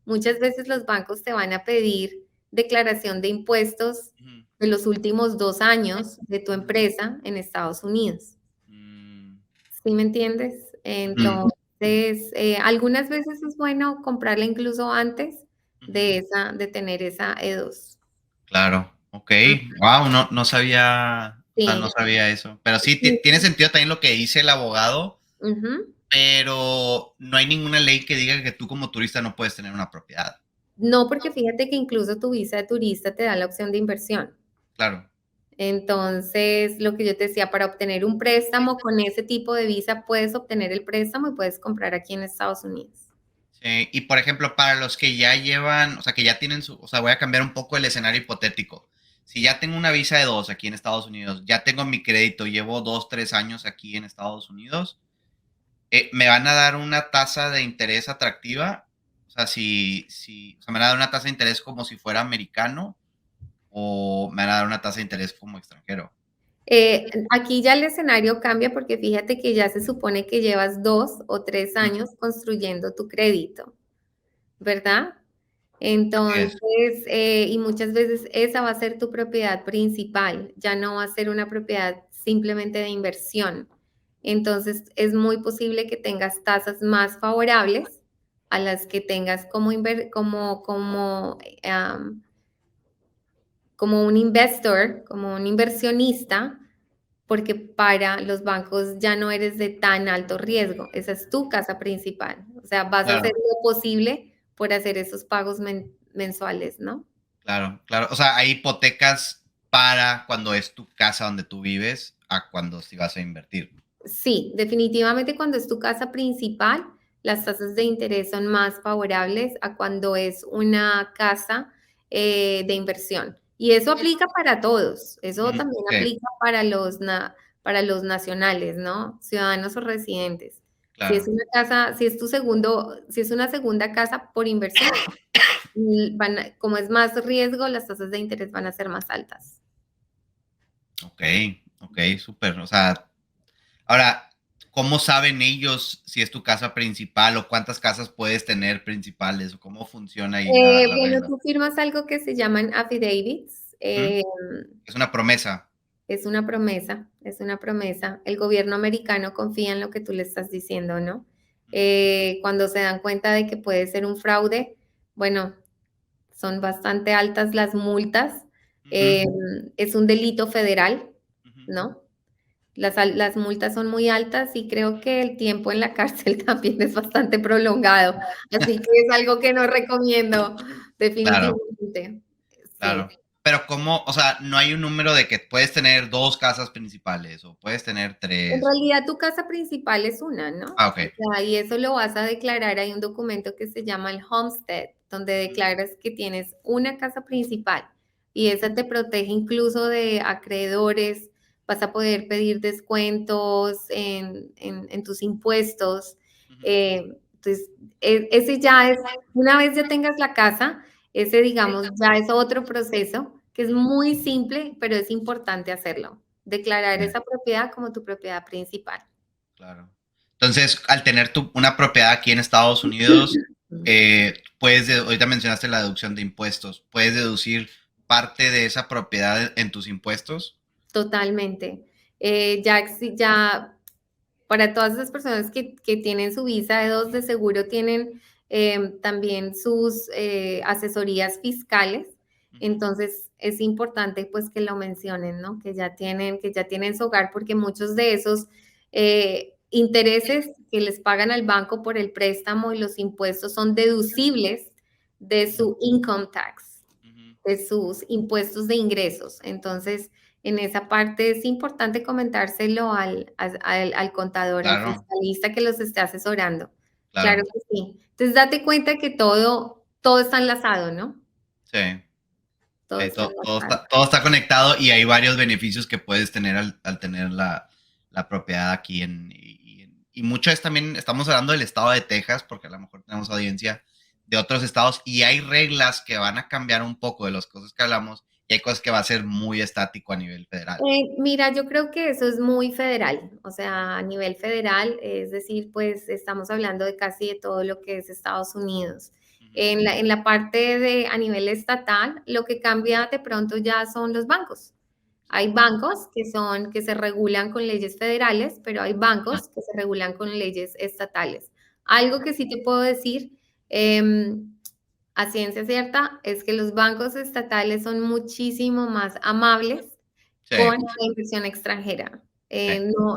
Muchas veces los bancos te van a pedir declaración de impuestos ujú, de los últimos 2 años de tu ujú, empresa en Estados Unidos. mm, ¿Sí me entiendes? ujú, Entonces, algunas veces es bueno comprarla incluso antes ujú. de tener esa E2. Claro, ok. Mm, Wow, no, no sabía, o sea, no sí, sabía eso. Pero sí, sí, tiene sentido también lo que dice el abogado, ujú. pero no hay ninguna ley que diga que tú como turista no puedes tener una propiedad. No, porque fíjate que incluso tu visa de turista te da la opción de inversión. Claro. Entonces, lo que yo te decía, para obtener un préstamo con ese tipo de visa, puedes obtener el préstamo y puedes comprar aquí en Estados Unidos. Sí, y por ejemplo, para los que ya llevan, o sea, que ya tienen su, o sea, voy a cambiar un poco el escenario hipotético. Si ya tengo una visa de dos aquí en Estados Unidos, ya tengo mi crédito, llevo 2, 3 años aquí en Estados Unidos, ¿me van a dar una tasa de interés atractiva? O sea, o sea, ¿me van a dar una tasa de interés como si fuera americano o me van a dar una tasa de interés como extranjero? Aquí ya el escenario cambia porque fíjate que ya se supone que llevas 2 o 3 años construyendo tu crédito, ¿verdad? Así es. Entonces, y muchas veces esa va a ser tu propiedad principal, ya no va a ser una propiedad simplemente de inversión. Entonces, es muy posible que tengas tasas más favorables a las que tengas como un investor, como un inversionista, porque para los bancos ya no eres de tan alto riesgo. Esa es tu casa principal. O sea, vas a hacer Claro, lo posible por hacer esos pagos mensuales, ¿no? claro, claro. O sea, hay hipotecas para cuando es tu casa donde tú vives a cuando si vas a invertir. Sí, definitivamente cuando es tu casa principal, las tasas de interés son más favorables a cuando es una casa de inversión. Y eso aplica para todos. Eso Ujú, también sí, aplica para los nacionales, ¿no? Ciudadanos o residentes. Si es claro. una casa, si es una segunda casa por inversión, como es más riesgo, las tasas de interés van a ser más altas. Ok, ok, súper. O sea, ahora, ¿cómo saben ellos si es tu casa principal o cuántas casas puedes tener principales o cómo funciona ahí la Bueno, regla? tú firmas algo que se llaman affidavits. Ujú. Es una promesa. Es una promesa, es una promesa. El gobierno americano confía en lo que tú le estás diciendo, ¿no? Ujú, Cuando se dan cuenta de que puede ser un fraude, bueno, son bastante altas las multas. ujú, Eh, es un delito federal, ujú, ¿no? Las multas son muy altas y creo que el tiempo en la cárcel también es bastante prolongado. Así que es algo que no recomiendo Claro, definitivamente. Sí. claro. Pero cómo, o sea, no hay un número de que puedes tener dos casas principales o puedes tener En tres. realidad tu casa principal es una, ¿no? Ah, ok. O sea, y eso lo vas a declarar. Hay un documento que se llama el homestead, donde Ujú, declaras que tienes una casa principal y esa te protege incluso de acreedores. Vas a poder pedir descuentos en tus impuestos. ujú, Entonces, ese ya es, una vez ya tengas la casa, ese, digamos, ya es otro proceso que es ujú. muy simple, pero es importante hacerlo. Declarar Sí, esa propiedad como tu propiedad principal. claro. Entonces, al tener una propiedad aquí en Estados Unidos, ahorita mencionaste la deducción de impuestos, puedes deducir parte de esa propiedad en tus impuestos. Totalmente. Ya para todas esas personas que tienen su visa de dos, de seguro tienen también sus asesorías fiscales. Ujú. Entonces es importante pues que lo mencionen, ¿no? Que ya tienen su hogar, porque muchos de esos intereses que les pagan al banco por el préstamo y los impuestos son deducibles de Ujú, su income tax, ujú. de sus impuestos de ingresos. Entonces, en esa parte es importante comentárselo al contador, al Claro, fiscalista que los esté asesorando. Claro claro. que sí. Entonces, date cuenta que todo está enlazado, ¿no? Sí. Todo Sí, está enlazado. todo está conectado y hay varios beneficios que puedes tener al tener la propiedad aquí y mucho es también, estamos hablando del estado de Texas, porque a lo mejor tenemos audiencia de otros estados y hay reglas que van a cambiar un poco de las cosas que hablamos y hay cosas que va a ser muy estático a nivel federal. Mira, yo creo que eso es muy federal, o sea, a nivel federal, es decir, pues estamos hablando de casi de todo lo que es Estados Unidos. Ujú. En la parte de a nivel estatal, lo que cambia de pronto ya son los bancos. Sí. Hay bancos que se regulan con leyes federales, pero hay Ujú. bancos que se regulan con leyes estatales. Algo que sí te puedo decir, em, a ciencia cierta, es que los bancos estatales son muchísimo más amables Sí, con la inversión extranjera. sí.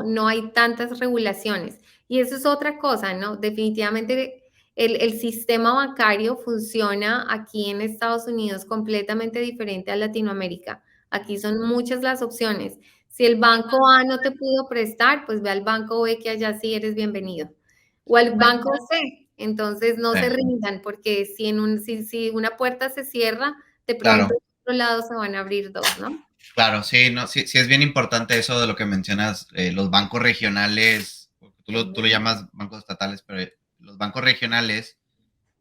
No hay tantas regulaciones. Y eso es otra cosa, ¿no? Definitivamente el sistema bancario funciona aquí en Estados Unidos completamente diferente a Latinoamérica. Aquí Ujú. son muchas las opciones. Si el banco A no te pudo prestar, pues ve al banco B que allá sí eres bienvenido. O al banco C. Entonces no Sí, se rindan porque si una puerta se cierra, de pronto claro. de otro lado se van a abrir dos, ¿no? Claro, sí, no, sí, sí es bien importante eso de lo que mencionas, los bancos regionales, porque tú lo llamas bancos estatales, pero los bancos regionales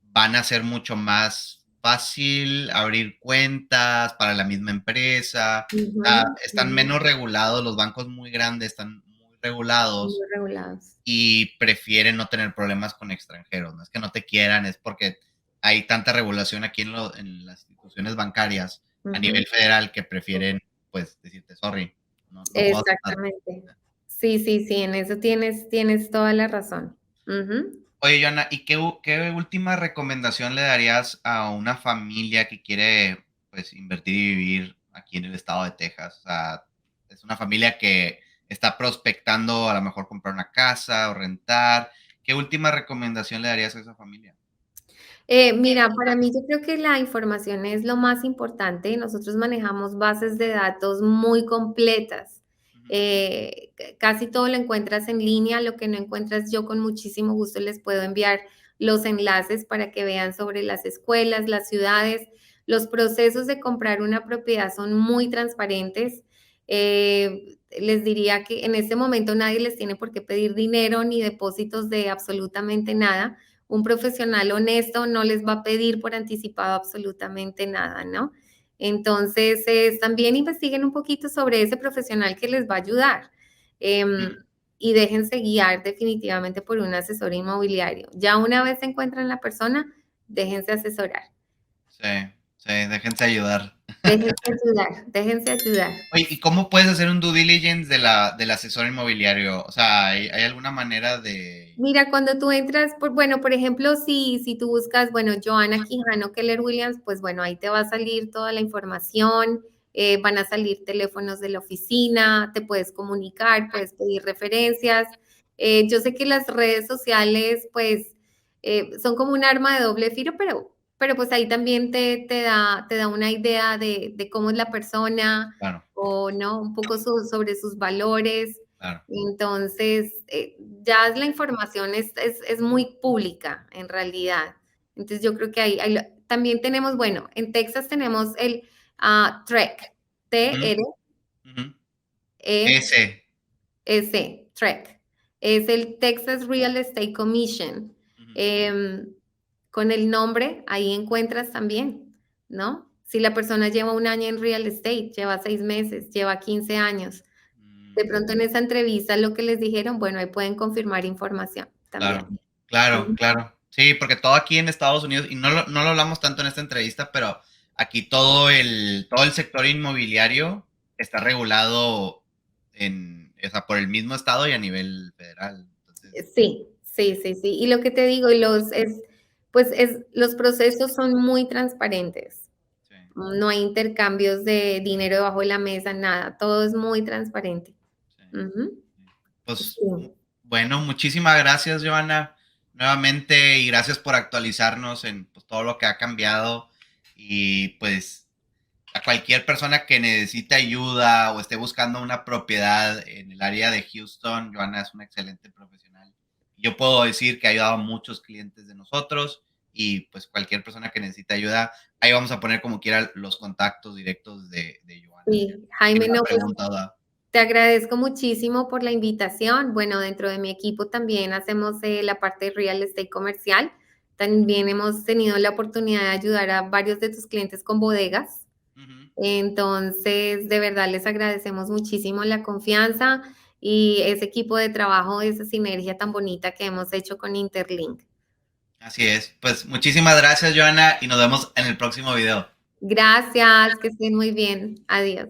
van a ser mucho más fácil abrir cuentas para la misma empresa, Ujú, están ujú. menos regulados, los bancos muy grandes están muy regulados Muy regulados. y prefieren no tener problemas con extranjeros, no es que no te quieran, es porque hay tanta regulación aquí en las instituciones bancarias a Ujú. nivel federal que prefieren, pues, decirte, sorry, no puedo hacer nada. Exactamente. Sí, sí, sí, en eso tienes toda la razón. Ujú. Oye, Joana, ¿y qué última recomendación le darías a una familia que quiere, pues, invertir y vivir aquí en el estado de Texas? O sea, es una familia que está prospectando a lo mejor comprar una casa o rentar. ¿Qué última recomendación le darías a esa familia? Mira, para mí yo creo que la información es lo más importante. Nosotros manejamos bases de datos muy completas. Ujú, Casi todo lo encuentras en línea. Lo que no encuentras, yo con muchísimo gusto les puedo enviar los enlaces para que vean sobre las escuelas, las ciudades. Los procesos de comprar una propiedad son muy transparentes. Les diría que en este momento nadie les tiene por qué pedir dinero ni depósitos de absolutamente nada. Un profesional honesto no les va a pedir por anticipado absolutamente nada, ¿no? Entonces, también investiguen un poquito sobre ese profesional que les va a ayudar ujú. y déjense guiar definitivamente por un asesor inmobiliario. Ya una vez se encuentran la persona, déjense asesorar, Sí, sí, déjense ayudar. déjense ayudar. Oye, ¿y cómo puedes hacer un due diligence del asesor inmobiliario? O sea, ¿hay alguna manera de... Mira, cuando tú entras, bueno, por ejemplo, si tú buscas, bueno, Joana Quijano Keller Williams, pues bueno, ahí te va a salir toda la información. van a salir teléfonos de la oficina, te puedes comunicar, puedes pedir referencias. Yo sé que las redes sociales, pues, son como un arma de doble filo, pero pues ahí también te da una idea de cómo es la persona Claro, o no, un poco sobre sus valores. claro, Entonces, ya la información es muy pública en realidad. Entonces, yo creo que también tenemos, bueno, en Texas tenemos el TREC, ujú, ujú. T-R-E-S, Ese, TREC. Es el Texas Real Estate Commission. ujú, Em, con el nombre, ahí encuentras también, ¿no? Si la persona lleva un año en real estate, lleva 6 meses, lleva 15 años. De mm, pronto en esa entrevista lo que les dijeron, bueno, ahí pueden confirmar información claro, también. claro, Ujú. claro. Sí, porque todo aquí en Estados Unidos, y no lo hablamos tanto en esta entrevista, pero aquí todo el sector inmobiliario está regulado o sea, por el mismo estado y a nivel federal. Entonces, Sí, sí, sí, sí. Y lo que te digo, los procesos son muy transparentes. sí, No hay intercambios de dinero debajo de la mesa, nada. Todo es muy transparente. sí. Ujú. Pues Sí. bueno, muchísimas gracias, Joana, nuevamente, y gracias por actualizarnos en pues, todo lo que ha cambiado. Y pues a cualquier persona que necesite ayuda o esté buscando una propiedad en el área de Houston, Joana es una excelente profesional. Yo puedo decir que ha ayudado a muchos clientes de nosotros y pues cualquier persona que necesite ayuda, ahí vamos a poner como quiera los contactos directos de Joana. Sí, Si Jaime, tiene una no, pues pregunta o duda. te agradezco muchísimo por la invitación. Bueno, dentro de mi equipo también hacemos la parte de real estate comercial. También hemos tenido la oportunidad de ayudar a varios de tus clientes con bodegas. Ujú. Entonces, de verdad les agradecemos muchísimo la confianza y ese equipo de trabajo, esa sinergia tan bonita que hemos hecho con Interlink. Así es. Pues muchísimas gracias, Joana, y nos vemos en el próximo video. Gracias, que estén muy bien. Adiós.